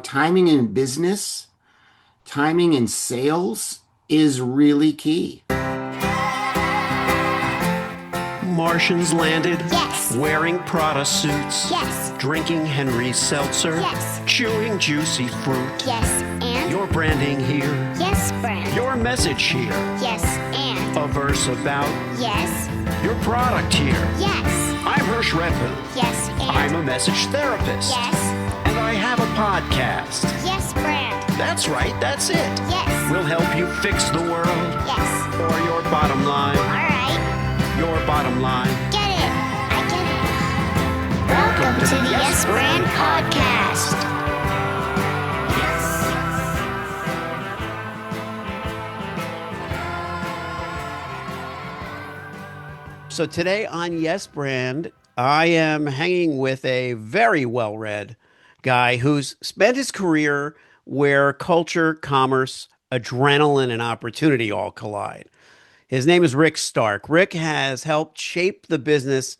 timing in business, timing in sales is really key. Martians landed. Yes. Wearing Prada suits. Yes. Drinking Henry Seltzer. Yes. Chewing juicy fruit. Yes, and? Your branding here. Yes, brand. Your message here. Yes, and? A verse about Yes. your product here. Yes. I'm Hersh Rephun. Yes, and? I'm a message therapist. Yes. And I have a podcast. Yes, brand. That's right, that's it. Yes. We'll help you fix the world. Yes. Or your bottom line. All right. Your bottom line. Get it. I get it. Welcome to the Yes Brand Podcast. So today on Yes Brand, I am hanging with a very well-read guy who's spent his career where culture, commerce, adrenaline, and opportunity all collide. His name is Rick Stark. Rick has helped shape the business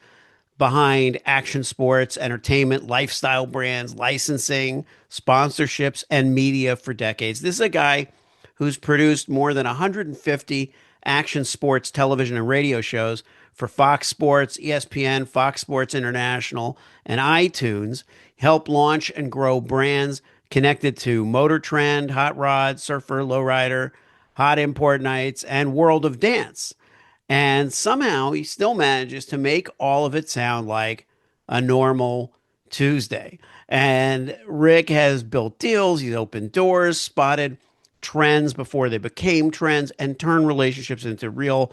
behind action sports, entertainment, lifestyle brands, licensing, sponsorships, and media for decades. This is a guy who's produced more than 150 action sports television and radio shows for Fox Sports, ESPN, Fox Sports International, and iTunes. Helped launch and grow brands connected to Motor Trend, Hot Rod, Surfer, Lowrider, Hot Import Nights, and World of Dance. And somehow he still manages to make all of it sound like a normal Tuesday. And Rick has built deals, he's opened doors, spotted trends before they became trends, and turned relationships into real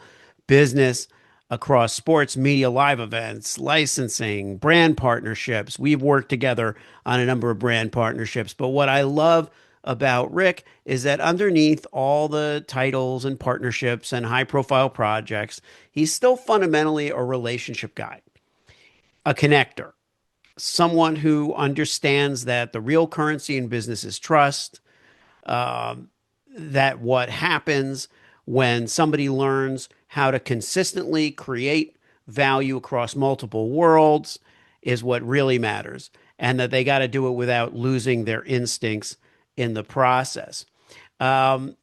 business across sports, media, live events, licensing, brand partnerships. We've worked together on a number of brand partnerships. But what I love about Rick is that underneath all the titles and partnerships and high profile projects, he's still fundamentally a relationship guy, a connector, someone who understands that the real currency in business is trust, that what happens when somebody learns how to consistently create value across multiple worlds is what really matters, and that they got to do it without losing their instincts in the process. And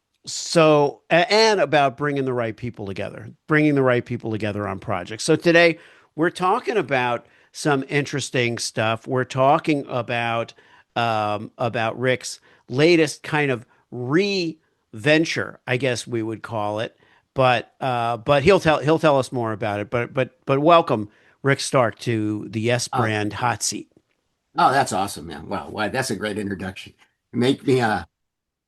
about bringing the right people together, on projects. So today we're talking about some interesting stuff. We're talking about Rick's latest kind of re-venture, I guess we would call it. But he'll tell us more about it. But welcome, Rick Stark, to the Yes Oh, Brand hot seat. oh, that's awesome, man. Wow, wow, that's a great introduction. Make me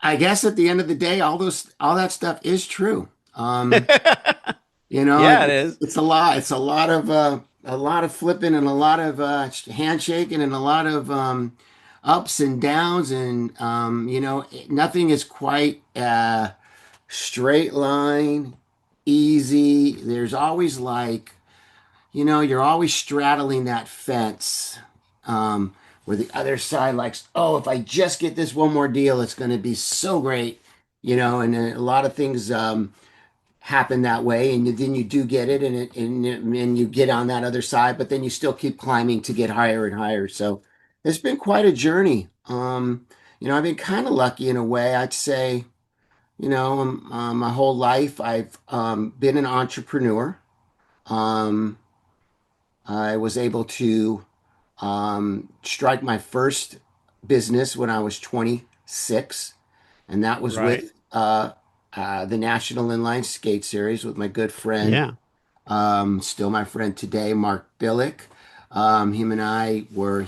I guess at the end of the day, all that stuff is true. Um, Yeah, it is. it's a lot. It's a lot of flipping and a lot of handshaking and a lot of ups and downs and nothing is quite straight line, easy. There's always you're always straddling that fence where the other side likes, oh, if I just get this one more deal, it's going to be so great, and then a lot of things happen that way, and then you do get it, and you get on that other side, but then you still keep climbing to get higher and higher. So it's been quite a journey. I've been kind of lucky in a way, I'd say. My whole life I've been an entrepreneur. Um, I was able to strike my first business when I was 26, and that was Right. with the National Inline Skate Series with my good friend, Yeah. still my friend today, Mark Billick. Him and I were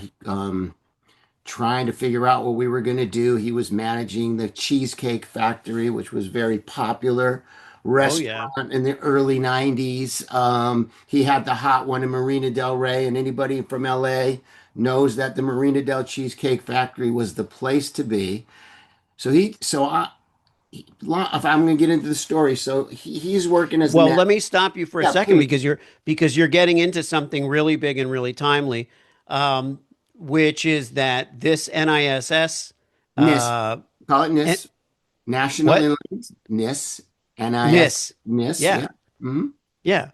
trying to figure out what we were going to do. He was managing the Cheesecake Factory, which was very popular Oh, yeah. restaurant in the early 90s. He had the hot one in Marina Del Rey, and anybody from LA knows that the Marina Del Cheesecake Factory was the place to be. If I'm going to get into the story, he's working as the Well, man. let me stop you for a Yeah, second please. because you're getting into something really big and really timely, um, which is that this NISS, NIS, uh, call it and, NIS, National what Inline NIS, NIS, NIS, NIS, yeah, yeah. Hmm. yeah,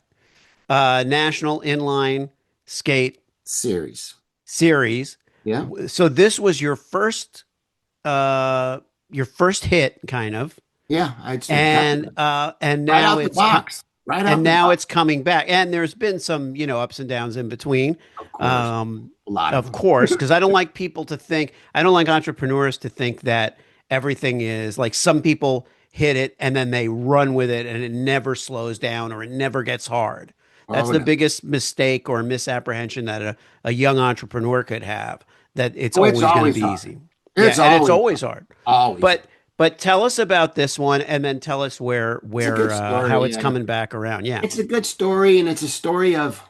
National Inline Skate Series. Series. Yeah. So this was your first uh, your first hit, kind of, Yeah, I'd say and definitely. and Right now out the it's co- box. Right and out the now box. it's coming back. And there's been some, ups and downs in between. Of course. Um, A lot of of them. course, because I don't like entrepreneurs to think that everything is like some people hit it and then they run with it and it never slows down or it never gets hard. That's Oh, the no. biggest mistake or misapprehension that a young entrepreneur could have, that it's Oh, it's always going to always be hard. easy. Yeah, It's and it's always always hard. hard. Always hard. But tell us about this one, and then tell us It's a good how story. it's coming back around. Yeah, It's a good story, and it's a story of,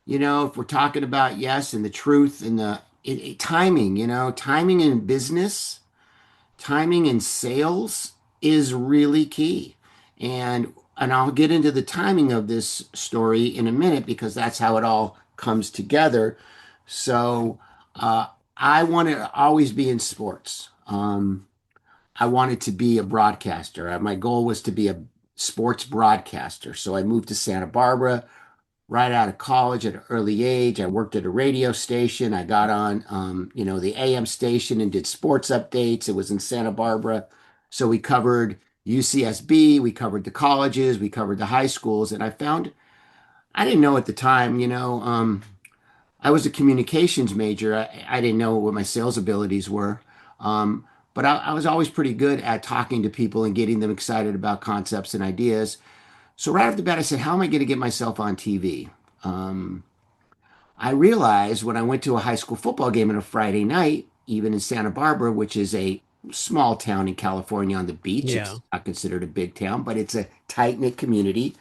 if we're talking about yes and the truth and timing, timing in business, timing in sales is really key. And I'll get into the timing of this story in a minute because that's how it all comes together. So uh, I want to always be in sports. I wanted to be a broadcaster. My goal was to be a sports broadcaster. So I moved to Santa Barbara right out of college at an early age. I worked at a radio station. I got on, the AM station and did sports updates. It was in Santa Barbara. So we covered UCSB, we covered the colleges, we covered the high schools. And I didn't know at the time, I was a communications major. I didn't know what my sales abilities were. But I was always pretty good at talking to people and getting them excited about concepts and ideas. So right off the bat, I said, how am I going to get myself on TV? Um, I realized when I went to a high school football game on a Friday night, even in Santa Barbara, which is a small town in California on the beach, yeah, it's not considered a big town, but it's a tight-knit community.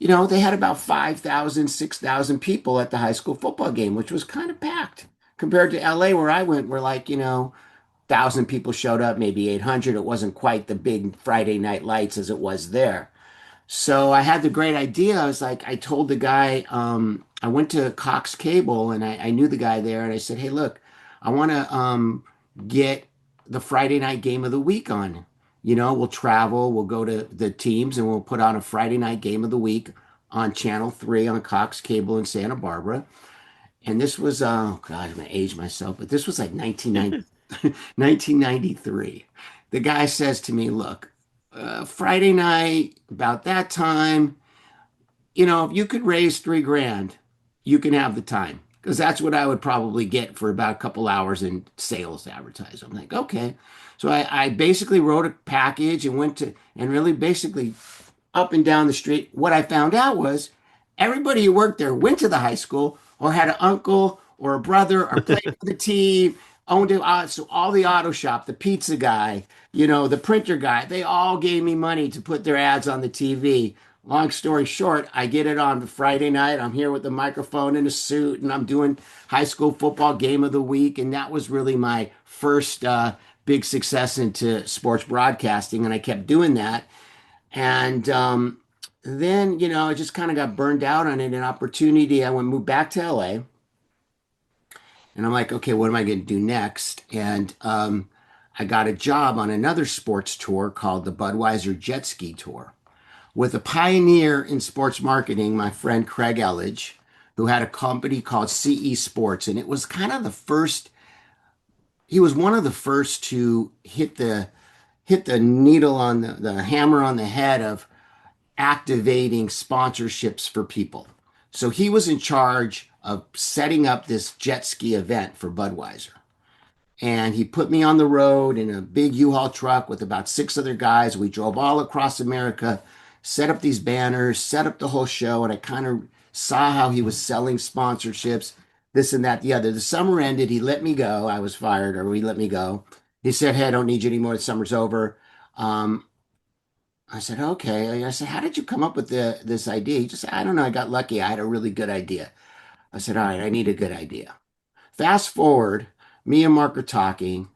They had about 5,000, 6,000 people at the high school football game, which was kind of packed compared to LA where I went, where 1,000 people showed up, maybe 800. It wasn't quite the big Friday night lights as it was there. So I had the great idea. I told the guy, I went to Cox Cable and I knew the guy there. And I said, hey, look, I want to get the Friday night game of the week on. We'll travel, we'll go to the teams and we'll put on a Friday night game of the week on Channel 3 on Cox Cable in Santa Barbara. And this was, oh God, I'm going to age myself, but this was like 1993. The guy says to me, look, Friday night, about that time, if you could raise 3 grand, you can have the time. Because that's what I would probably get for about a couple hours in sales advertising. I'm like, okay. So I basically wrote a package and and really basically up and down the street. What I found out was everybody who worked there went to the high school or had an uncle or a brother or played for the team, owned it. So all the auto shop, the pizza guy, the printer guy, they all gave me money to put their ads on the TV. Long story short, I get it on Friday night. I'm here with the microphone and a suit, and I'm doing high school football game of the week. And that was really my first big success into sports broadcasting. And I kept doing that. And then, I just kind of got burned out on it. An opportunity. I went moved back to LA, and I'm like, okay, what am I going to do next? And I got a job on another sports tour called the Budweiser Jet Ski Tour with a pioneer in sports marketing, my friend Craig Elledge, who had a company called CE Sports, and it was kind of the first. He was one of the first to hit the needle on the hammer on the head of activating sponsorships for people. So he was in charge of setting up this jet ski event for Budweiser. And he put me on the road in a big U-Haul truck with about 6 other guys. We drove all across America, set up these banners, set up the whole show. And I kind of saw how he was selling sponsorships, this and that, the other. The summer ended. He let me go. I was fired, or he let me go. He said, hey, I don't need you anymore. The summer's over. Um, I said, okay. I said, how did you come up with this idea? He just said, I don't know. I got lucky. I had a really good idea. I said, all right, I need a good idea. Fast forward, me and Mark are talking.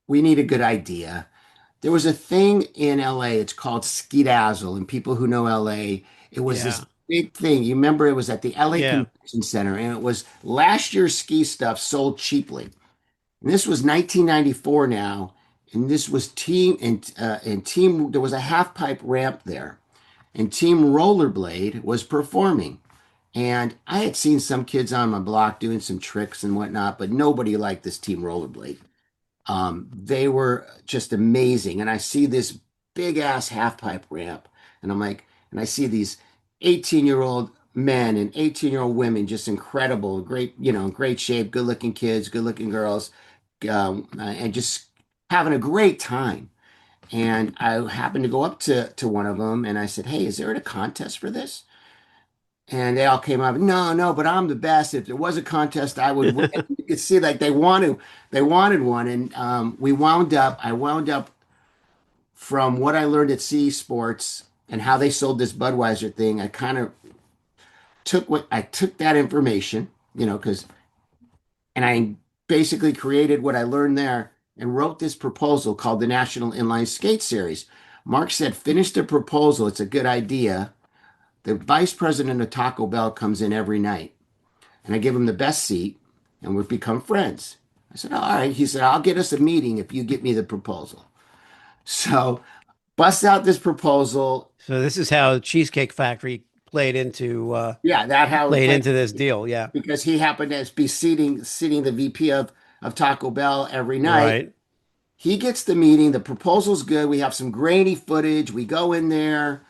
We need a good idea. There was a thing in LA, it's called Ski-Dazzle. And people who know LA, it was this yeah, big thing. You remember it was at the LA yeah, Convention Center, and it was last year's ski stuff sold cheaply. And this was 1994 now. And this was team. There was a half pipe ramp there, and Team Rollerblade was performing. And I had seen some kids on my block doing some tricks and whatnot, but nobody liked this Team Rollerblade. They were just amazing. And I see this big ass half pipe ramp, and I'm like, and I see these 18-year-old men and 18-year-old women, just incredible, great, great shape, good looking kids, good looking girls, and just having a great time. And I happened to go up to one of them and I said, "Hey, is there a contest for this?" And they all came up, "No, no, but I'm the best. If there was a contest, I would win." You could see like they wanted one. And I wound up from what I learned at CE Sports and how they sold this Budweiser thing. I kind of I took that information, and I basically created what I learned there and wrote this proposal called the National Inline Skate Series. Mark said, "Finish the proposal. It's a good idea." The vice president of Taco Bell comes in every night, and I give him the best seat, and we've become friends. I said, "All right." He said, "I'll get us a meeting if you get me the proposal." So bust out this proposal. So this is how Cheesecake Factory Yeah, that how it played played into this deal. Yeah. because he happened to be seating the VP of Taco Bell every night. Right. He gets the meeting. The proposal's good. We have some grainy footage. We go in there.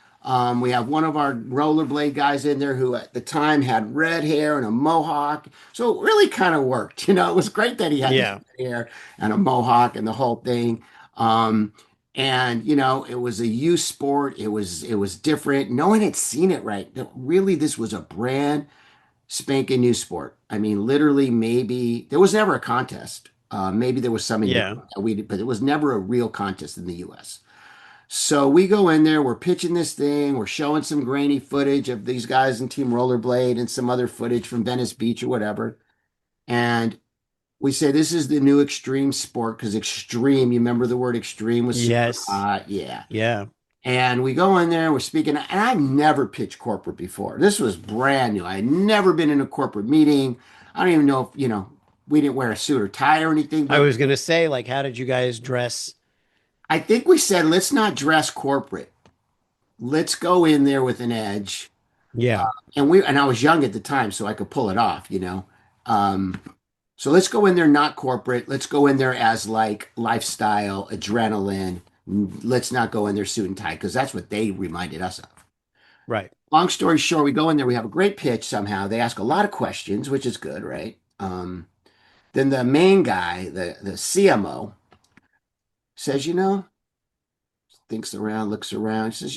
We have one of our rollerblade guys in there who at the time had red hair and a mohawk. So it really kind of worked. It was great that he had this Yeah. red hair and a mohawk and the whole thing. Um, and it was a youth sport. It was different. No one had seen it right. Really, this was a brand spanking new sport. I mean, literally, maybe there was never a contest. Maybe there was some in Yeah. Europe, but it was never a real contest in the U.S. So we go in there, we're pitching this thing, we're showing some grainy footage of these guys in Team Rollerblade and some other footage from Venice Beach or whatever. And we say this is the new extreme sport because extreme, you remember the word extreme was super Yes. hot. Yeah. Yeah. And we go in there, we're speaking, and I've never pitched corporate before. This was brand new. I had never been in a corporate meeting. I don't even know if, we didn't wear a suit or tie or anything, I but was gonna say, like, how did you guys dress? I think we said, let's not dress corporate. Let's go in there with an edge. Yeah. And I was young at the time, so I could pull it off. Um, so let's go in there not corporate. Let's go in there as like lifestyle, adrenaline. Let's not go in there suit and tie because that's what they reminded us of. Right. Long story short, we go in there, we have a great pitch somehow. They ask a lot of questions, which is good, right? Then the main guy, the CMO, says, thinks around, looks around, says,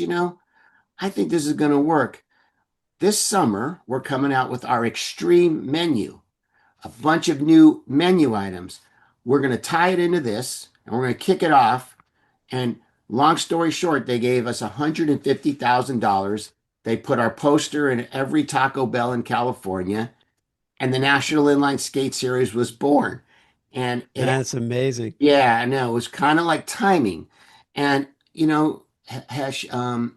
I think this is going to work. This summer, we're coming out with our extreme menu, a bunch of new menu items. We're going to tie it into this and we're going to kick it off. And long story short, they gave us $150,000. They put our poster in every Taco Bell in California, and the National Inline Skate Series was born. And That's amazing. yeah, I know, it was kind of like timing. And, Hesh, I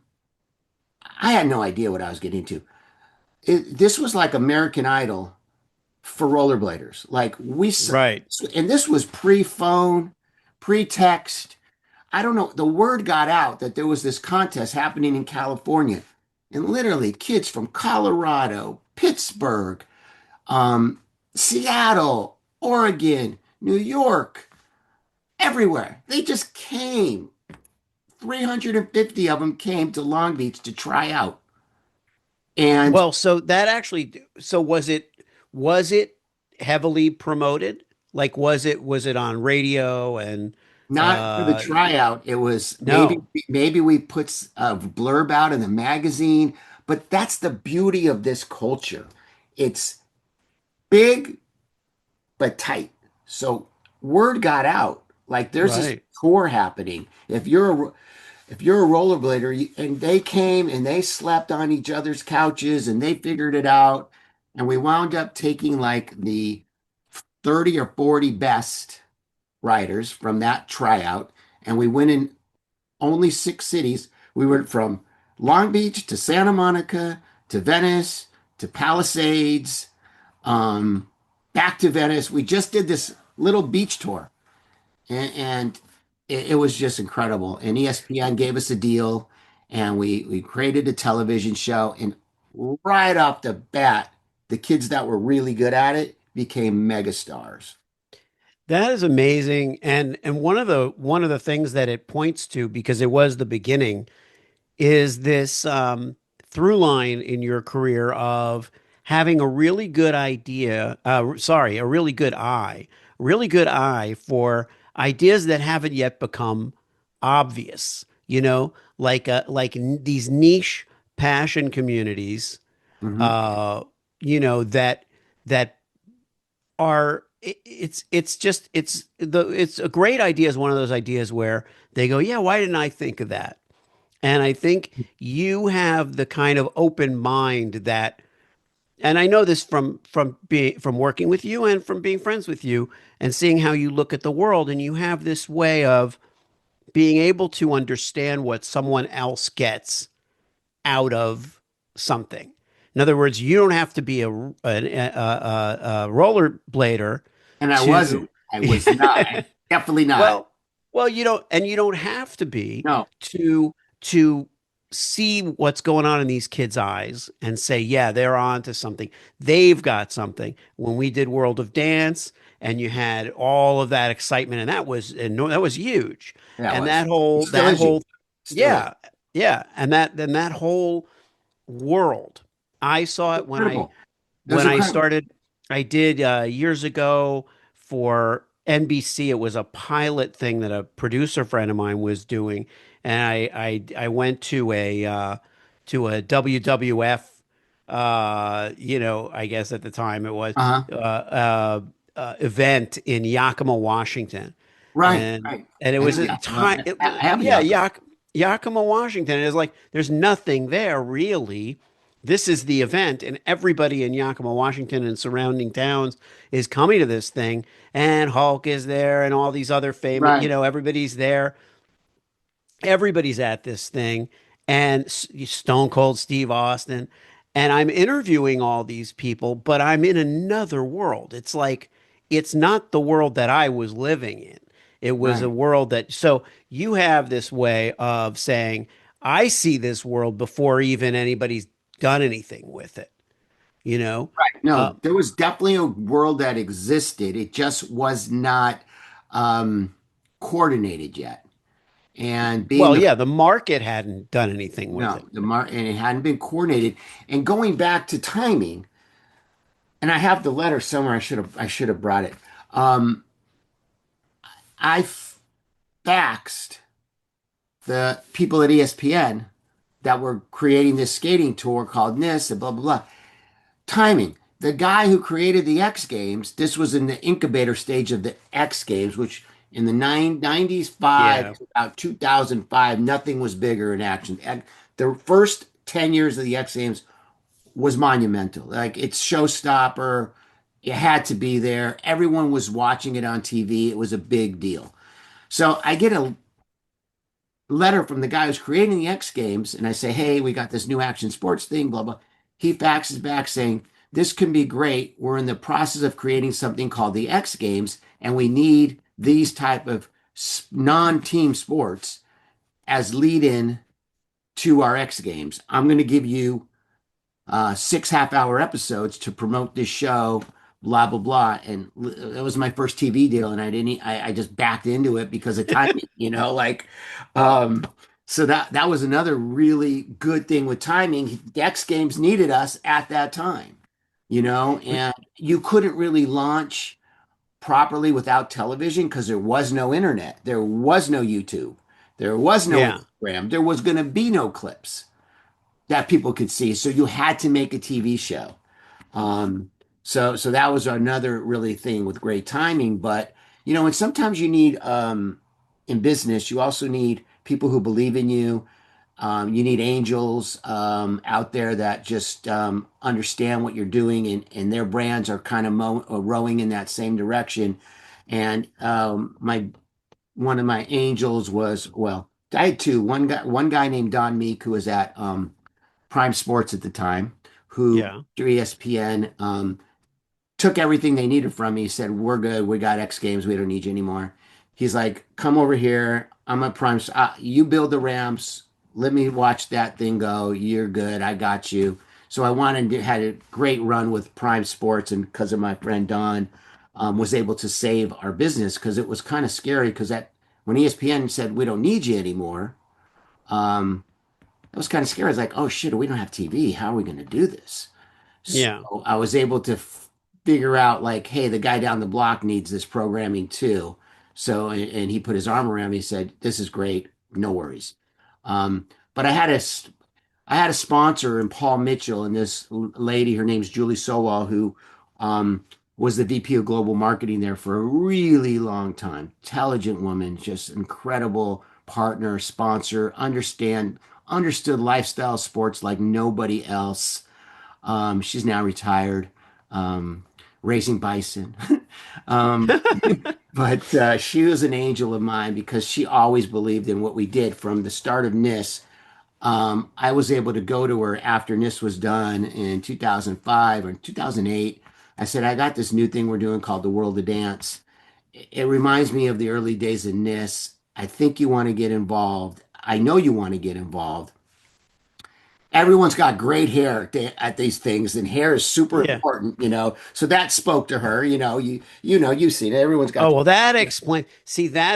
had no idea what I was getting into. This was like American Idol for rollerbladers. Like Right. and this was pre-phone, pre-text. I don't know. The word got out that there was this contest happening in California, and literally kids from Colorado, Pittsburgh, um, Seattle, Oregon, New York, everywhere. They just came. 350 of them came to Long Beach to try out. And Well, so that actually, so was it heavily promoted? Like, was it on radio and not for the uh tryout. It was no, maybe we put a blurb out in the magazine, but that's the beauty of this culture. It's big but tight. So word got out. Like there's this right. tour happening. If you're a rollerblader and they came and they slept on each other's couches and they figured it out, and we wound up taking like the 30 or 40 best riders from that tryout, and we went in only 6 cities. We went from Long Beach to Santa Monica to Venice to Palisades, um, back to Venice. We just did this little beach tour, and it was just incredible. And ESPN gave us a deal, and we created a television show. And right off the bat, the kids that were really good at it became mega stars. That is amazing. And one of the things that it points to, because it was the beginning, is this through line in your career of having a really good idea, sorry, a really good eye for ideas that haven't yet become obvious, these niche passion communities, Hmm. uh, that are it's just it's a great idea is one of those ideas where they go, yeah, why didn't I think of that? And I think you have the kind of open mind that, and I know this from working with you and from being friends with you and seeing how you look at the world, and you have this way of being able to understand what someone else gets out of something. In other words, you don't have to be a rollerblader And I wasn't. to, I was not. Definitely not. well, well, you don't have to be No. to see what's going on in these kids' eyes and say, yeah, they're on to something. They've got something. When we did World of Dance and you had all of that excitement, and that was huge. That And was. that It whole still that is you. whole Still is. yeah, yeah, and that whole world. I saw it when I Incredible. It was when I incredible. started. I did years ago for NBC. It was a pilot thing that a producer friend of mine was doing, and I went to a WWF. I guess at the time it was Uh-huh. event in Yakima, Washington, Right. and Right. and it I was know a Yakima. time. I have a Yeah, Yakima. Yakima, Washington. And it's like there's nothing there really. This is the event, and everybody in Yakima, Washington, and surrounding towns is coming to this thing. And Hulk is there, and all these other famous, Right. everybody's there. Everybody's at this thing, and Stone Cold Steve Austin. And I'm interviewing all these people, but I'm in another world. It's like, it's not the world that I was living in. It was a Right. world that, so you have this way of saying, I see this world before even anybody's done anything with it, you know? Right. Uh, No, there was definitely a world that existed. It just was not um, coordinated yet. And being well, the yeah, the market hadn't done anything with no, it. and it hadn't been coordinated. And going back to timing, and I have the letter somewhere. I should have brought it. Um, I faxed the people at ESPN that were creating this skating tour called NIS and blah blah blah. Timing. The guy who created the X Games, this was in the incubator stage of the X Games, which in the 90s, 5 Yeah. to about 2005, nothing was bigger in action. The first 10 years of the X Games was monumental. Like it's showstopper. It had to be there. Everyone was watching it on TV. It was a big deal. So I get a letter from the guy who's creating the X Games, and I say, "Hey, we got this new action sports thing, blah blah." He faxes back saying, "This can be great. We're in the process of creating something called the X Games, and we need these type of non-team sports as lead-in to our X Games. I'm going to give you 6 half-hour episodes to promote this show." Blah blah blah, and it was my first TV deal, and I didn't. I just backed into it because of timing, like, um, so that was another really good thing with timing. The X Games needed us at that time, and you couldn't really launch properly without television because there was no internet, there was no YouTube, there was no Yeah. Instagram, there was going to be no clips that people could see, so you had to make a TV show. Um, so that was another really thing with great timing. But and sometimes you need in business, you also need people who believe in you. You need angels out there that just understand what you're doing, and their brands are kind of rowing in that same direction. And my one of my angels was, well, I had two. One guy named Don Meek, who was at Prime Sports at the time, who Yeah. through ESPN took everything they needed from me, said, "We're good. We got X Games. We don't need you anymore." He's like, "Come over here. I'm a Prime. You build the ramps. Let me watch that thing go. You're good. I got you." So I wanted to had a great run with Prime Sports, and because of my friend Don. was able to save our business because it was kind of scary because that when ESPN said we don't need you anymore, um, it was kind of scary. It's like, oh shit, we don't have TV. How are we going to do this? So Yeah. I was able to figure out like, hey, the guy down the block needs this programming too. So and he put his arm around me and said, "This is great, no worries." But I had a sponsor in Paul Mitchell and this lady, her name's Julie Sowell, who um, was the VP of Global Marketing there for a really long time. Intelligent woman, just incredible partner, sponsor, understood lifestyle sports like nobody else. She's now retired, um, raising bison. um, but she was an angel of mine because she always believed in what we did from the start of NIS. I was able to go to her after NIS was done in 2005 or 2008. I said, I got this new thing we're doing called the World of Dance. It reminds me of the early days of NIS. I think you want to get involved. I know you want to get involved. Everyone's got great hair at these things, and hair is super Yeah. important, you know. So that spoke to her, you know. You've seen it. Everyone's got. Oh, well, that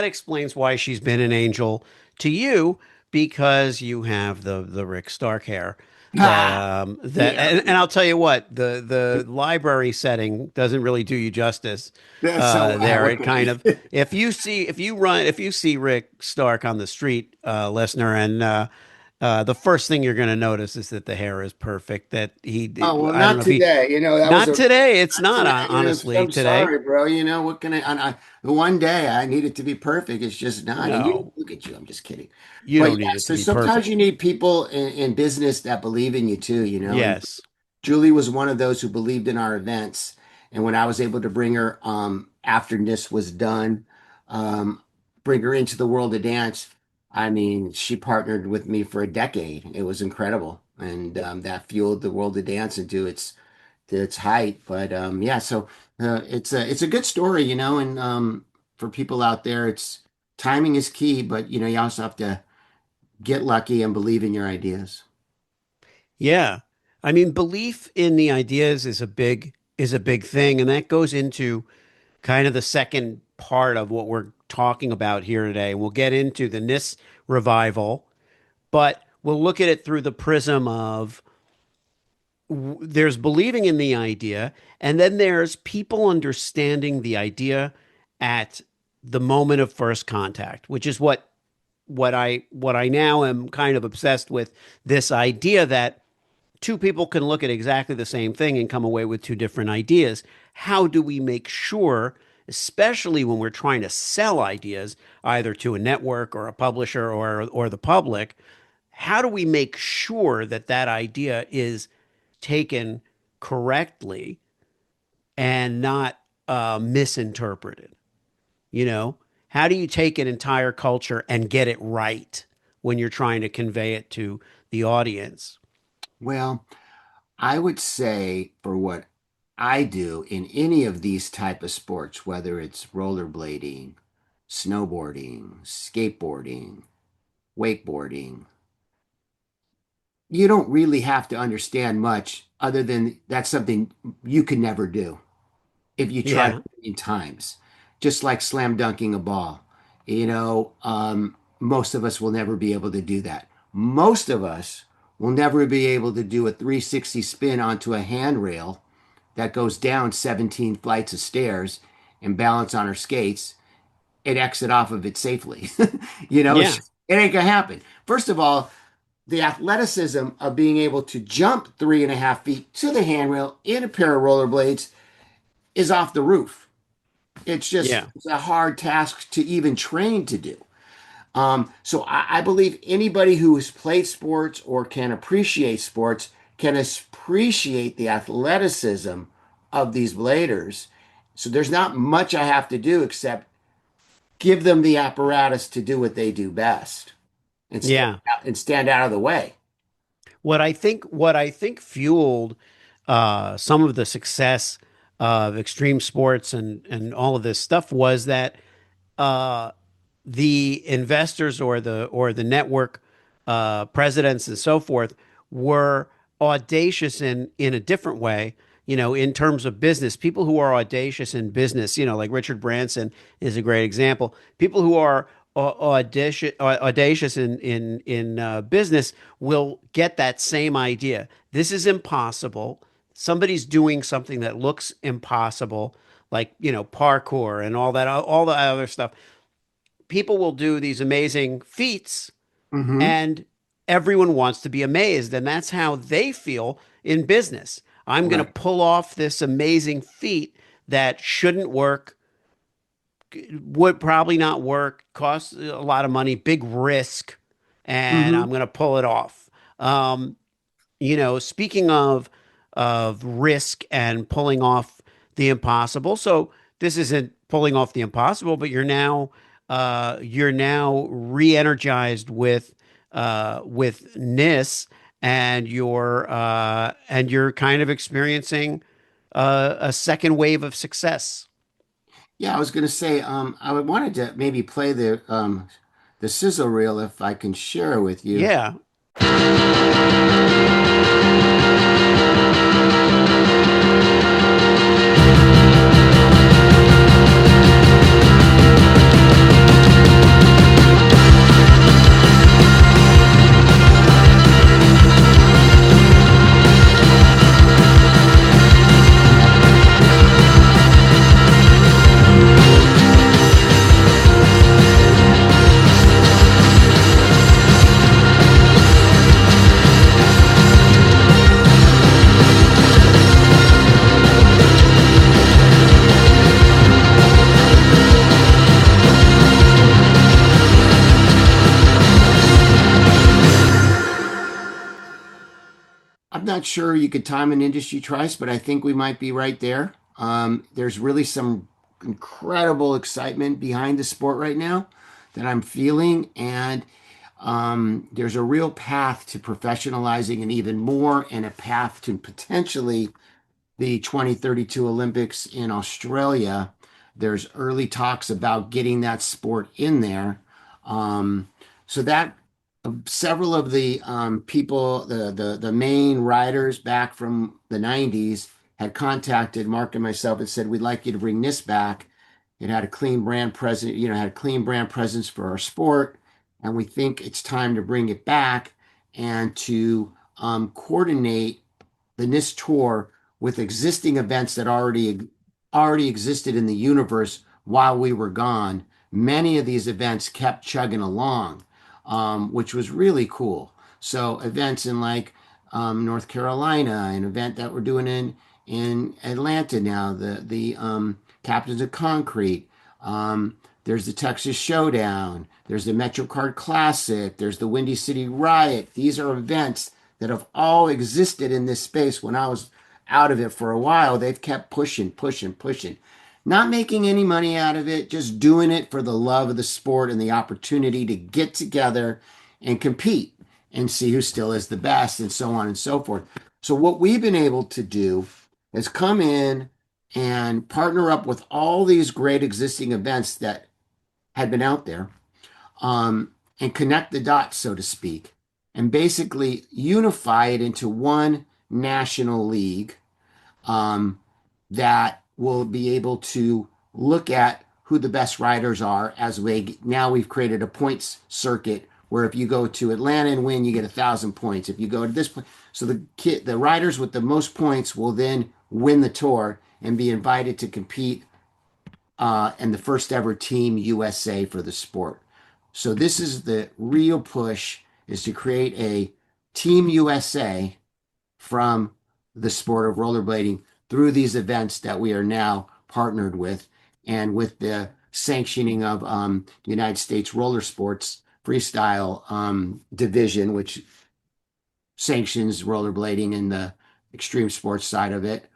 explains why she's been an angel to you because you have the Rick Stark hair. That Ah, that yeah, and I'll tell you what, the library setting doesn't really do you justice. so There what it can kind I? of if you see Rick Stark on the street, listener, and the first thing you're going to notice is that the hair is perfect. That Oh well, I don't not know if he today. You know that was not a today. It's not not today. You know, honestly I'm today. sorry, bro. You know what can I? The one day I need it to be perfect. It's just not. And you No, look at you. I'm just kidding. you But don't need yeah, it to so be sometimes perfect. you need people in business that believe in you too. You know, and Yes. Julie was one of those who believed in our events. And when I was able to bring her, after this was done, um, bring her into the world of dance, I mean, she partnered with me for a decade. It was incredible. And that fueled the world of dance into its height. But yeah, so it's a good story, you know, and for people out there, it's timing is key, but you know, you also have to get lucky and believe in your ideas. Yeah. I mean, belief in the ideas is a big thing, and that goes into kind of the second part of what we're talking about here today. We'll get into the NIS revival, but we'll look at it through the prism of there's believing in the idea, and then there's people understanding the idea at the moment of first contact, which is what I now am kind of obsessed with, this idea that two people can look at exactly the same thing and come away with two different ideas. How do we make sure, especially when we're trying to sell ideas either to a network or a publisher or the public, how do we make sure that that idea is taken correctly and not misinterpreted? You know, how do you take an entire culture and get it right when you're trying to convey it to the audience? Well, I would say for what I do in any of these type of sports, whether it's rollerblading, snowboarding, skateboarding, wakeboarding, you don't really have to understand much other than that's something you can never do if you try Yeah, a million times. Just like slam dunking a ball. You know, most of us will never be able to do that. Most of us will never be able to do a 360 spin onto a handrail that goes down 17 flights of stairs and balance on her skates and exit off of it safely. You know, yeah, it ain't gonna happen. First of all, the athleticism of being able to jump 3.5 feet to the handrail in a pair of rollerblades is off the roof. yeah, It's a hard task to even train to do. So I believe anybody who has played sports or can appreciate sports can appreciate the athleticism of these bladers. So there's not much I have to do except give them the apparatus to do what they do best yeah. and stand out of the way. What I think fueled some of the success of extreme sports and all of this stuff was that uh, the investors or the network presidents and so forth were audacious in a different way. in terms of business, people who are audacious in business, like Richard Branson is a great example. People who are audacious in business will get that same idea. This is impossible. Somebody's doing something that looks impossible, like parkour and all the other stuff. People will do these amazing feats, Mm-hmm. and everyone wants to be amazed, and that's how they feel in business. I'm going to Right. pull off this amazing feat that shouldn't work, would probably not work, costs a lot of money, big risk, and Mm-hmm. I'm going to pull it off. Um, Speaking of risk and pulling off the impossible. So this isn't pulling off the impossible, but you're now re-energized with NIS, and you're kind of experiencing a second wave of success. Yeah, I was going to say, wanted to maybe play the sizzle reel if I can share with you. Yeah. I'm not sure you could time an industry trice, but I think we might be right there. There's really some incredible excitement behind the sport right now that I'm feeling, and there's a real path to professionalizing and even more, and a path to potentially the 2032 Olympics in Australia. There's early talks about getting that sport in there. Um, so that several of the people, the main riders back from the 90s had contacted Mark and myself and said, we'd like you to bring this back. It had a clean brand presence, had a clean brand presence for our sport. And we think it's time to bring it back and to coordinate the NIST tour with existing events that already existed in the universe while we were gone. Many of these events kept chugging along, which was really cool. So events in like North Carolina, an event that we're doing in Atlanta now, the Captains of Concrete. There's the Texas Showdown. There's the MetroCard Classic. There's the Windy City Riot. These are events that have all existed in this space when I was out of it for a while. They've kept pushing, pushing, pushing. Not making any money out of it, just doing it for the love of the sport and the opportunity to get together and compete and see who still is the best and so on and so forth. So, what we've been able to do is come in and partner up with all these great existing events that had been out there, and connect the dots, so to speak, and basically unify it into one national league, um, that will be able to look at who the best riders are. As we now we've created a points circuit where if you go to Atlanta and win, you get 1,000 points. If you go to this point, so the riders with the most points will then win the tour and be invited to compete, and the first ever Team USA for the sport. So this is the real push, is to create a Team USA from the sport of rollerblading through these events that we are now partnered with, and with the sanctioning of the United States Roller Sports Freestyle division, which sanctions rollerblading and the extreme sports side of it.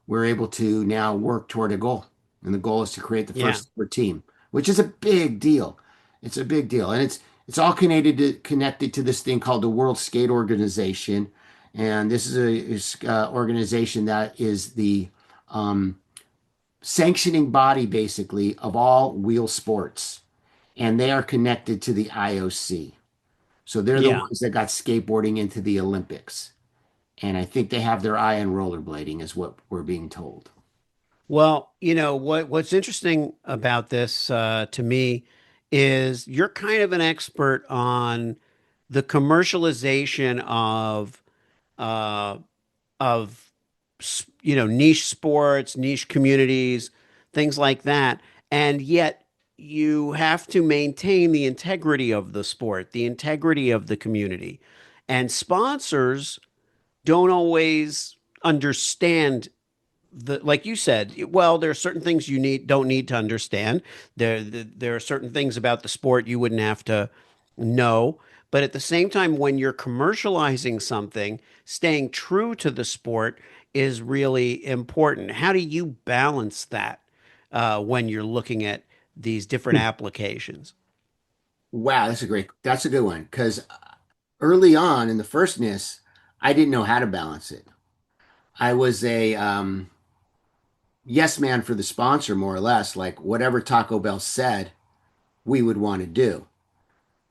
We're able to now work toward a goal. And the goal is to create the Yeah. first ever team, which is a big deal. It's a big deal. And it's all connected to this thing called the World Skate Organization. And this is a organization that is the um, sanctioning body, basically, of all wheel sports. And they are connected to the IOC. So they're the Yeah. ones that got skateboarding into the Olympics. And I think they have their eye on rollerblading, is what we're being told. Well, what's interesting about this to me is you're kind of an expert on the commercialization uh, of niche sports, niche communities, things like that, and yet you have to maintain the integrity of the sport, the integrity of the community, and sponsors don't always understand the like you said. Well, there are certain things you don't need to understand. There are certain things about the sport you wouldn't have to know, but at the same time, when you're commercializing something, staying true to the sport is really important. How do you balance that when you're looking at these different applications? Wow, that's a good one. Because early on in the firstness, I didn't know how to balance it. I was a yes man for the sponsor, more or less. Like whatever Taco Bell said, we would want to do.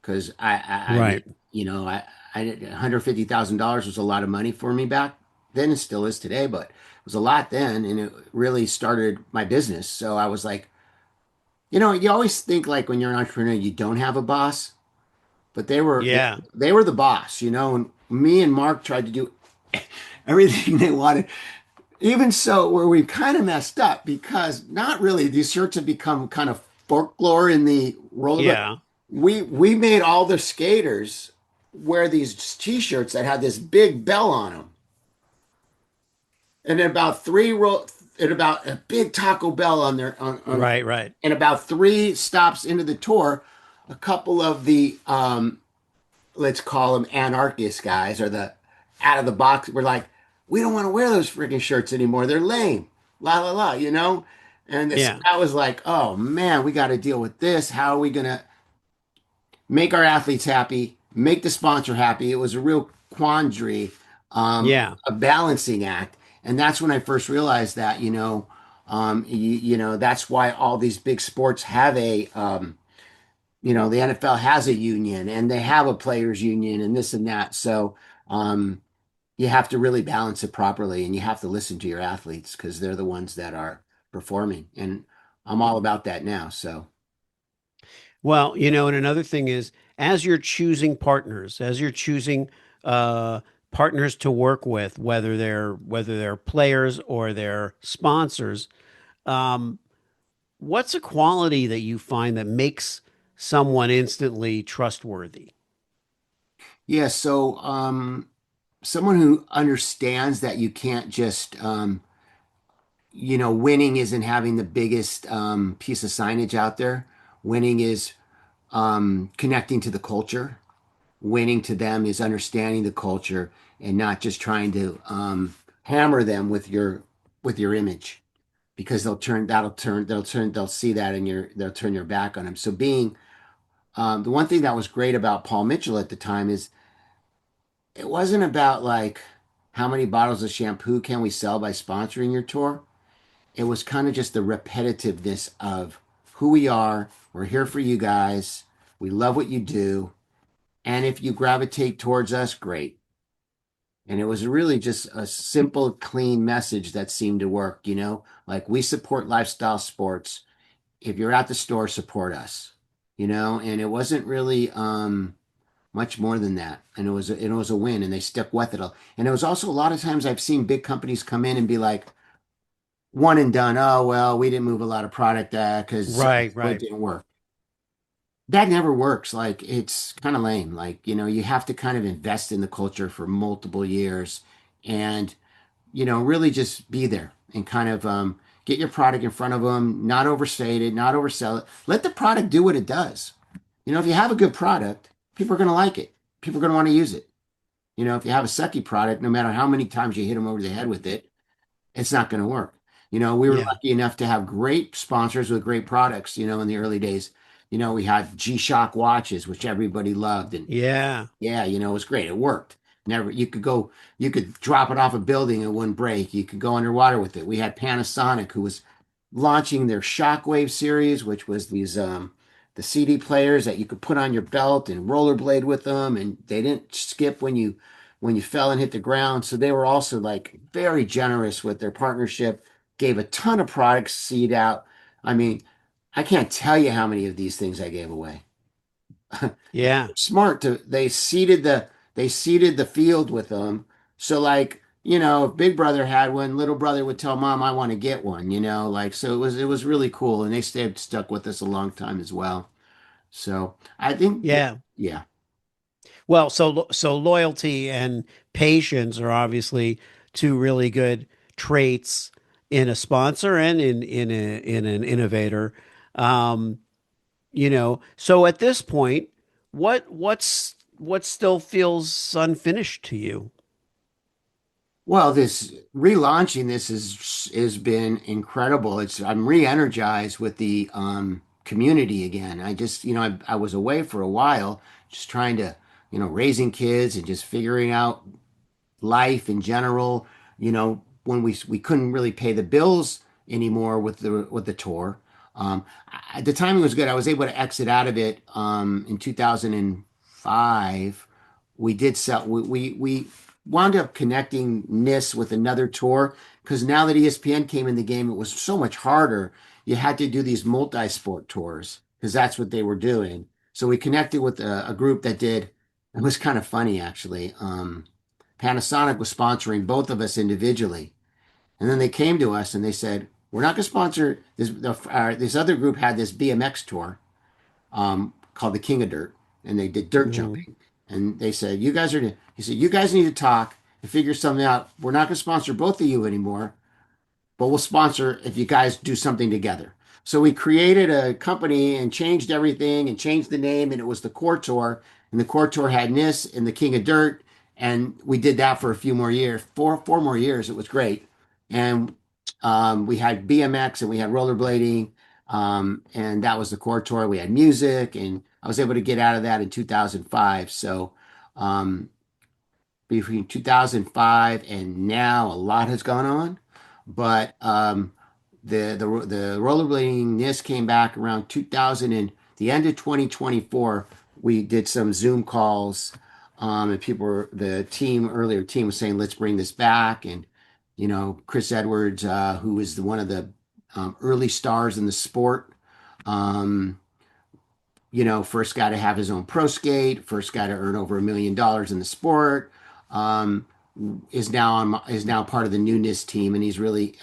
Because I mean, Right. you know, $150,000 was a lot of money for me back then. It still is today, but it was a lot then, and it really started my business. So I was like, you always think like when you're an entrepreneur, you don't have a boss, but Yeah. they were the boss, and me and Mark tried to do everything they wanted. Even so, where we kind of messed up because not really these shirts have become kind of folklore in the roller, but Yeah. we made all the skaters wear these t-shirts that had this big bell on them. And then about a big Taco Bell on their on Right. Right. and about three stops into the tour, a couple of the let's call them anarchist guys or the out of the box were like, we don't want to wear those freaking shirts anymore. They're lame. La la la, you know? And so Yeah. I was like, oh man, we got to deal with this. How are we gonna make our athletes happy, make the sponsor happy? It was a real quandary, Yeah. a balancing act. And that's when I first realized that, that's why all these big sports have the NFL has a union and they have a players union and this and that. So um, you have to really balance it properly and you have to listen to your athletes because they're the ones that are performing. And I'm all about that now. So Well, and another thing is as you're choosing partners, as you're choosing partners to work with, whether they're players or they're sponsors, um, what's a quality that you find that makes someone instantly trustworthy? yeah, so someone who understands that you can't just winning isn't having the biggest piece of signage out there. Winning is connecting to the culture. Winning to them is understanding the culture and not just trying to hammer them with your image because they'll see that and they'll turn your back on them. So being the one thing that was great about Paul Mitchell at the time is it wasn't about like how many bottles of shampoo can we sell by sponsoring your tour. It was kind of just the repetitiveness of who we are. We're here for you guys. We love what you do. And if you gravitate towards us, great. And it was really just a simple, clean message that seemed to work, like we support lifestyle sports. If you're at the store, support us, and it wasn't really much more than that. And it was a win and they stuck with it. And it was also a lot of times I've seen big companies come in and be like, one and done. Oh, well, we didn't move a lot of product because Right, it right. didn't work. That never works. Like it's kind of lame. Like, you have to kind of invest in the culture for multiple years and, really just be there and kind of get your product in front of them, not overstate it, not oversell it. Let the product do what it does. If you have a good product, people are going to like it. People are going to want to use it. If you have a sucky product, no matter how many times you hit them over the head with it, it's not going to work. We were Yeah. lucky enough to have great sponsors with great products, in the early days. We had G-Shock watches, which everybody loved. And Yeah. yeah, it was great. It worked. Never, you could drop it off a building, it wouldn't break. You could go underwater with it. We had Panasonic, who was launching their Shockwave series, which was these the CD players that you could put on your belt and rollerblade with them, and they didn't skip when you when you fell and hit the ground. So they were also like very generous with their partnership, gave a ton of product seed out. I mean, I can't tell you how many of these things I gave away. Yeah. Smart to they seeded the field with them. So like, if Big Brother had one, little brother would tell mom, I want to get one, like so it was really cool and they stayed stuck with us a long time as well. So I think Yeah. yeah. Well, so loyalty and patience are obviously two really good traits in a sponsor and in an innovator. Um, so at this point, what still feels unfinished to you? Well, this relaunching this has been incredible. I'm re-energized with the community again. I just, I was away for a while, just trying to, raising kids and just figuring out life in general. When we couldn't really pay the bills anymore with the tour. The timing was good. I was able to exit out of it in 2005. We did sell. We wound up connecting NIS with another tour because now that ESPN came in the game, it was so much harder. You had to do these multi-sport tours because that's what they were doing. So we connected with a group that did. It was kind of funny actually. Panasonic was sponsoring both of us individually. And then they came to us and they said, "We're not going to sponsor this." This other group had this BMX tour called the King of Dirt, and they did dirt Mhm. jumping. And they said, He said, "You guys need to talk and figure something out. We're not going to sponsor both of you anymore, but we'll sponsor if you guys do something together." So we created a company and changed everything and changed the name, and it was the Core Tour. And the Core Tour had NIS and the King of Dirt, and we did that for a few more years, four more years. It was great, and we had BMX and we had rollerblading, and that was the Core Tour. We had music, and I was able to get out of that in 2005. So um, between 2005 and now, a lot has gone on, but the rollerblading this came back around 2000 and the end of 2024. We did some Zoom calls, and the earlier team was saying, let's bring this back. And, Chris Edwards, who is one of the early stars in the sport, um, first guy to have his own pro skate, first guy to earn over $1 million in the sport, um, is now part of the newness team, and he's really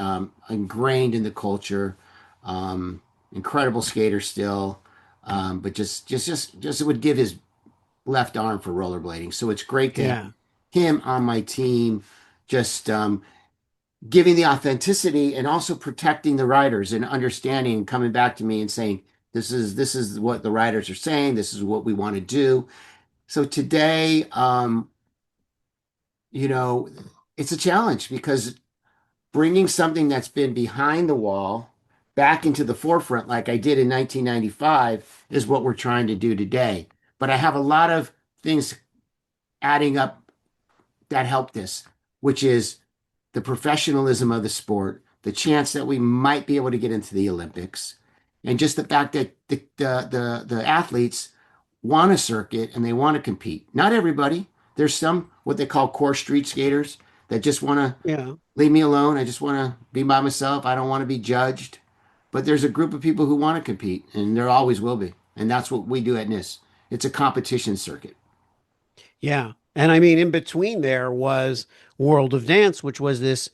ingrained in the culture. Um, Incredible skater still, but just it would give his left arm for rollerblading. So it's great to have Yeah. him on my team, just giving the authenticity and also protecting the writers and understanding and coming back to me and saying, this is what the writers are saying. This is what we want to do. So today, you know, it's a challenge because bringing something that's been behind the wall back into the forefront, like I did in 1995, is what we're trying to do today. But I have a lot of things adding up that help this, which is the professionalism of the sport, the chance that we might be able to get into the Olympics, and just the fact that the athletes want to circuit and they want to compete. Not everybody. There's some what they call core street skaters that just want to Yeah. leave me alone. I just want to be by myself. I don't want to be judged. But there's a group of people who want to compete, and there always will be. And that's what we do at NIS. It's a competition circuit. Yeah. And I mean, in between there was World of Dance, which was this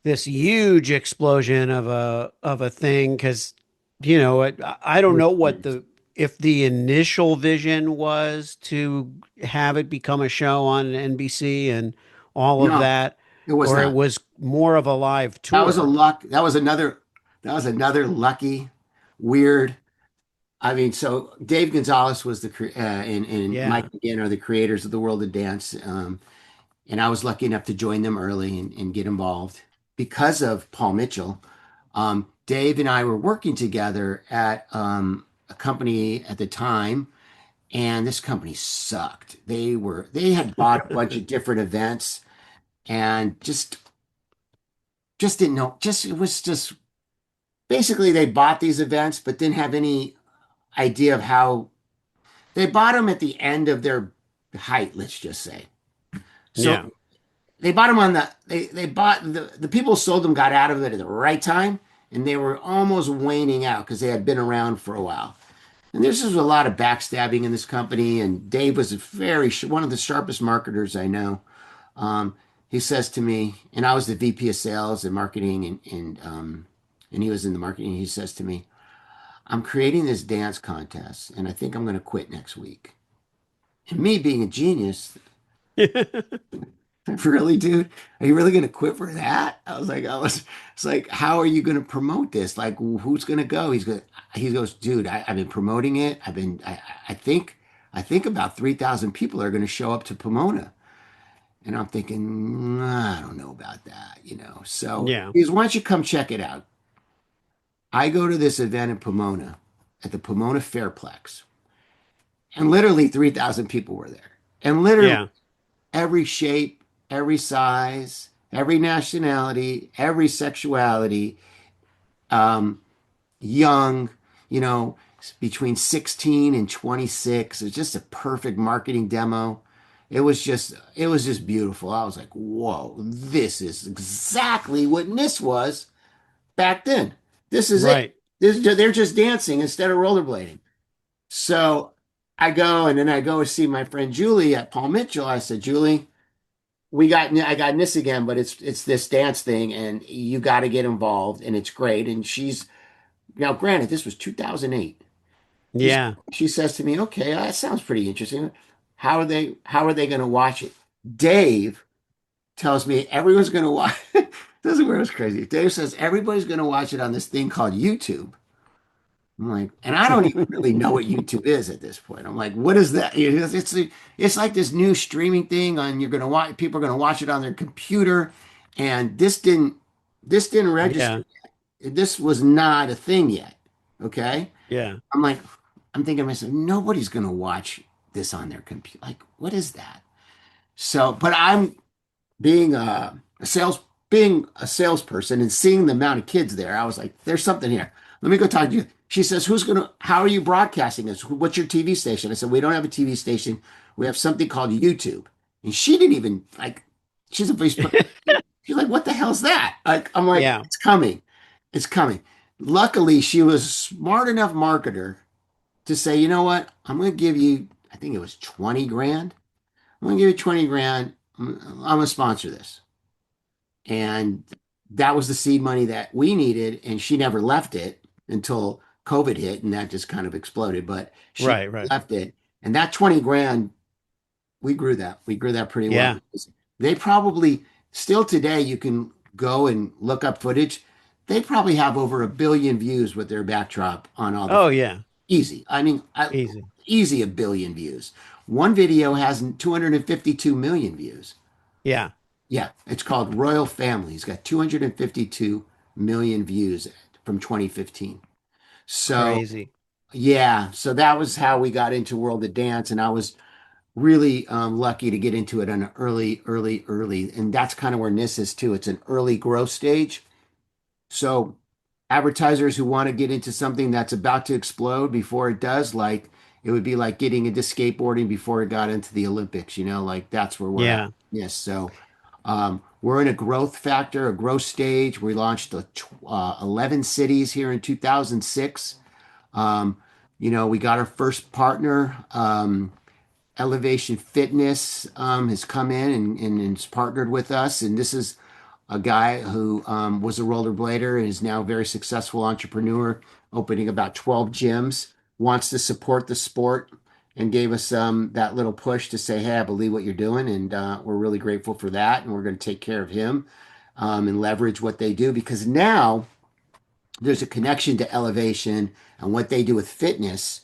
huge explosion of a thing because I don't know what the if the initial vision was to have it become a show on NBC and all of No, that, it was or it not. was more of a live That was a tour. luck. That was another lucky, weird. I mean, so Dave Gonzalez was and Mike Yeah. McGinn are the creators of the World of Dance, and I was lucky enough to join them early and get involved because of Paul Mitchell. Dave and I were working together at a company at the time, and this company sucked. They had bought a bunch of different events and just didn't know. Just it was just basically they bought these events but didn't have any idea of how they bought them at the end of their height, let's just say. So Yeah. they bought them on they bought the people who sold them got out of it at the right time, and they were almost waning out because they had been around for a while. And there's just a lot of backstabbing in this company. And Dave was one of the sharpest marketers I know. Um, he says to me, and I was the VP of sales and marketing, and he was in the marketing. He says to me, "I'm creating this dance contest, and I think I'm going to quit next week." And me being a genius, really, dude, are you really going to quit for that? It's like, how are you going to promote this? Like, who's going to go? He goes, dude, I've been promoting it. I think about 3,000 people are going to show up to Pomona. And I'm thinking, I don't know about that, you know. So Yeah. he goes, why don't you come check it out? I go to this event in Pomona at the Pomona Fairplex, and literally 3,000 people were there. And literally Yeah. every shape, every size, every nationality, every sexuality, um, young, you know, between 16 and 26. It's just a perfect marketing demo. It was just beautiful. I was like, whoa, this is exactly what NIS was back then. This is it. Right. They're just dancing instead of rollerblading. So I go and then I go see my friend Julie at Paul Mitchell. I said, Julie, I got this again, but it's this dance thing, and you got to get involved, and it's great. And she's now, granted, this was 2008. She's Yeah. she says to me, "Okay, that sounds pretty interesting. How are they going to watch it?" Dave tells me everyone's going to watch. This is where it's crazy. Dave says everybody's going to watch it on this thing called YouTube. I'm like, and I don't even really know what YouTube is at this point. I'm like, what is that? It's like this new streaming thing on you're gonna watch people are gonna watch it on their computer, and this didn't register. Yeah. This was not a thing yet. Okay. Yeah. I'm like, I'm thinking to myself, nobody's gonna watch this on their computer. Like, what is that? So, but I'm being being a salesperson and seeing the amount of kids there, I was like, there's something here. Let me go talk to you. She says, how are you broadcasting this? What's your TV station? I said, we don't have a TV station. We have something called YouTube. And she didn't even like, she's a vice president. She's like, what the hell's that? Like, I'm like, Yeah. it's coming. It's coming. Luckily, she was a smart enough marketer to say, you know what? I'm going to give you, I think it was 20 grand. I'm going to give you 20 grand. I'm going to sponsor this. And that was the seed money that we needed. And she never left it until COVID hit and that just kind of exploded. But she Right. Right. left it. And that 20 grand, we grew that. We grew that pretty well. Yeah. They probably still today, you can go and look up footage. They probably have over 1 billion views with their backdrop on all the Oh yeah. easy. Easy. Easy 1 billion views. One video has 252 million views. Yeah. Yeah, it's called Royal Family. It's got 252 million views from 2015. So, Crazy. yeah, so that was how we got into World of Dance. And I was really lucky to get into it on an early. And that's kind of where NIS is too. It's an early growth stage. So, advertisers who want to get into something that's about to explode before it does, like it would be like getting into skateboarding before it got into the Olympics, you know, like that's where we're at. Yeah. Yes. So, we're in a growth factor, a growth stage. We launched 11 cities here in 2006. Um, you know, we got our first partner. Elevation Fitness has come in and has partnered with us. And this is a guy who was a rollerblader and is now a very successful entrepreneur, opening about 12 gyms, wants to support the sport, and gave us that little push to say, hey, I believe what you're doing. And we're really grateful for that. And we're going to take care of him and leverage what they do because now there's a connection to elevation and what they do with fitness.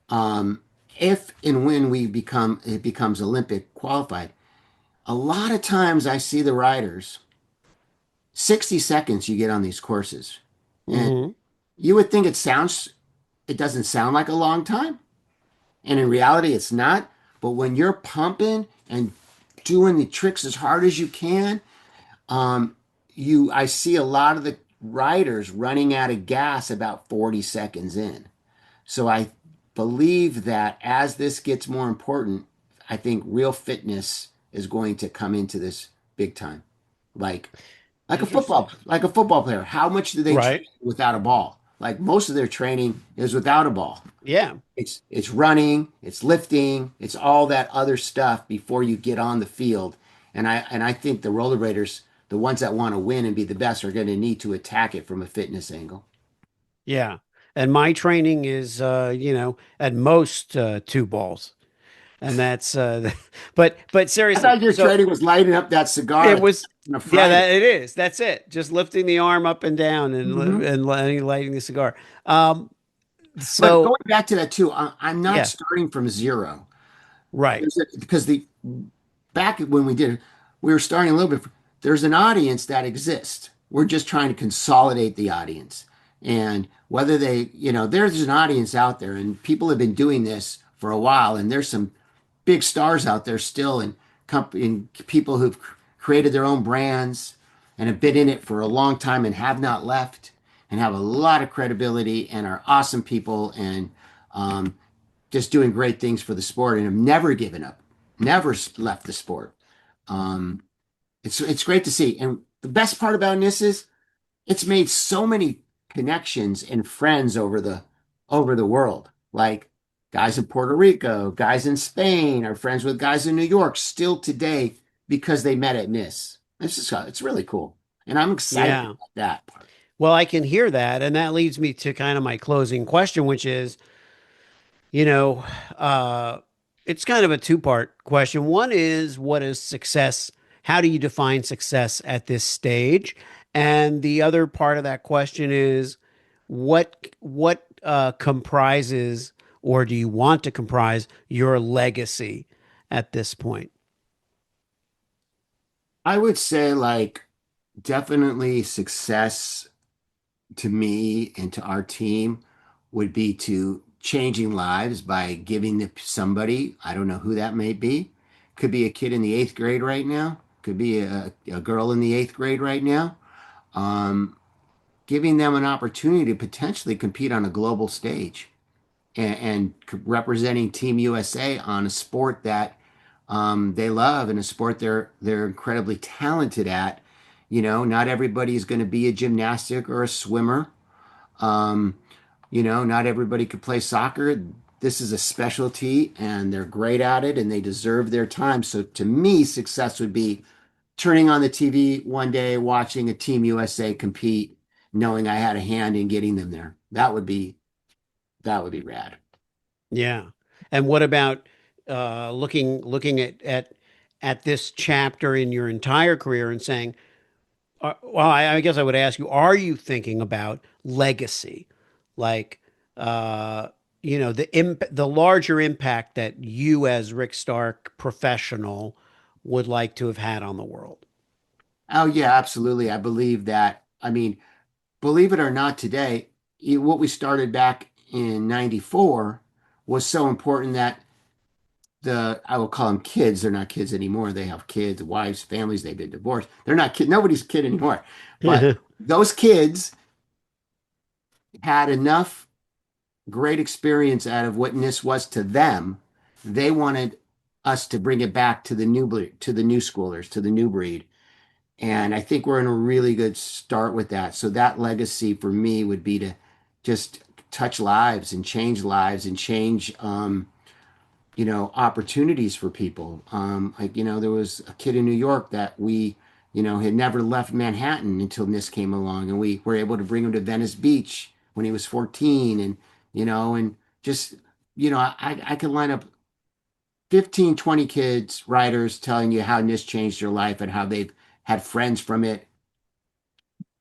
Um, if and when it becomes Olympic qualified, a lot of times I see the riders 60 seconds you get on these courses. And Hmm. you would think it doesn't sound like a long time. And in reality, it's not. But when you're pumping and doing the tricks as hard as you can, um, I see a lot of the riders running out of gas about 40 seconds in. So I believe that as this gets more important, I think real fitness is going to come into this big time. Like Interesting. like a football player. How much do they train Right. without a ball? Like most of their training is without a ball. Yeah. It's running, it's lifting, it's all that other stuff before you get on the field. And I think the rollerbladers, the ones that want to win and be the best, are going to need to attack it from a fitness angle. Yeah. And my training is, at most two balls. And that's, but I seriously, thought your so training was lighting up that cigar it was, on a yeah, Friday. that it is. That's it. Just lifting the arm up and down and, Hmm. lighting the cigar. Um, But so going back to that too, I'm not yeah, starting from zero. right. Because the back when we did it, we were starting a little bit. There's an audience that exists. We're just trying to consolidate the audience. And whether there's an audience out there, and people have been doing this for a while, and there's some big stars out there still, and people who've created their own brands and have been in it for a long time and have not left and have a lot of credibility and are awesome people and um, just doing great things for the sport and have never given up, never left the sport. Um, it's great to see. And the best part about this is it's made so many connections and friends over the world. Like guys in Puerto Rico, guys in Spain, are friends with guys in New York still today because they met at NIS. It's really cool. And I'm excited Yeah. about that part. Well, I can hear that. And that leads me to kind of my closing question, which is, you know, uh, it's kind of a two-part question. One is, what is success? How do you define success at this stage? And the other part of that question is, what comprises, or do you want to comprise, your legacy at this point? I would say like definitely success to me and to our team would be to changing lives by giving to somebody. I don't know who that may be. Could be a kid in the eighth grade right now. Could be a girl in the eighth grade right now. Um, Giving them an opportunity to potentially compete on a global stage and representing Team USA on a sport that they love and a sport they're incredibly talented at. Not everybody is going to be a gymnastic or a swimmer. Um, not everybody could play soccer. This is a specialty and they're great at it and they deserve their time. So to me, success would be turning on the TV one day, watching a Team USA compete, knowing I had a hand in getting them there. That would be rad. Yeah. And what about looking at this chapter in your entire career and saying, well, I guess I would ask you, are you thinking about legacy? Like, uh, the larger impact that you as Rick Stark professional would like to have had on the world. Oh yeah, absolutely. I believe that. I mean, believe it or not, today, what we started back in '94 was so important that I will call them kids. They're not kids anymore. They have kids, wives, families. They've been divorced. They're not kid. Nobody's kid anymore. But those kids had enough great experience out of what this was to them. They wanted us to bring it back to the new breed, to the new schoolers, to the new breed. And I think we're in a really good start with that. So that legacy for me would be to just touch lives and change opportunities for people. There was a kid in New York that had never left Manhattan until NIST came along, and we were able to bring him to Venice Beach when he was 14, and just, I could line up 15, 20 kids, writers telling you how NIST changed their life and how they've had friends from it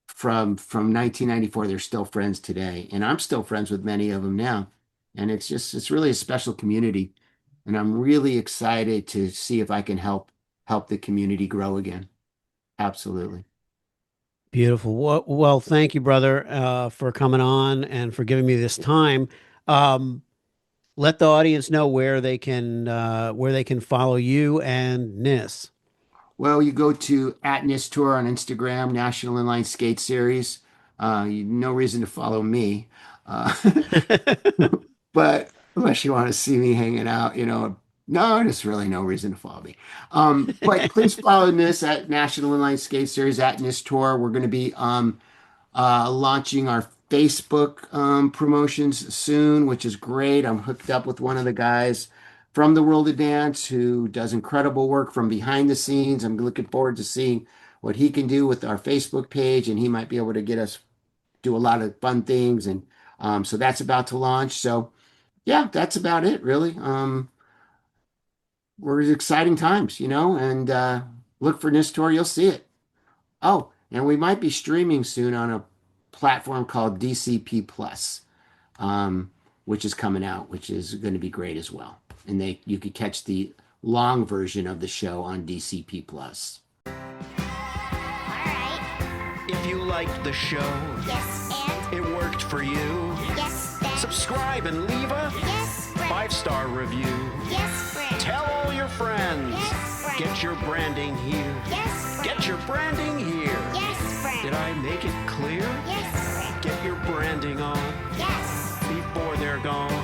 from 1994. They're still friends today, and I'm still friends with many of them now. And it's really a special community, and I'm really excited to see if I can help the community grow again. Absolutely. Beautiful. Well, thank you, brother, for coming on and for giving me this time. Um, Let the audience know where they can follow you and Nis. Well, you go to at NIST Tour on Instagram, National Inline Skate Series. No reason to follow me, uh, but unless you want to see me hanging out, No, there's really no reason to follow me. But please follow this at National Inline Skate Series at this tour. We're going to be launching our Facebook promotions soon, which is great. I'm hooked up with one of the guys from the world of dance who does incredible work from behind the scenes. I'm looking forward to seeing what he can do with our Facebook page, and he might be able to get us do a lot of fun things. And so that's about to launch. So yeah, that's about it, really. We're exciting times, and look for this tour. You'll see it. Oh, and we might be streaming soon on a platform called DCP Plus, which is coming out, which is going to be great as well. And you could catch the long version of the show on DCP Plus. Alright. If you liked the show, Yes, and? it worked for you, Yes, then? subscribe and leave a Yes, friend. 5-star review. Yes, friend. Tell all your friends. Yes, friend. Get your branding here. Yes, friend. Get your branding here. Yes, friend. Did I make it clear? Yes, friend. Get your branding on Yes. before they're gone.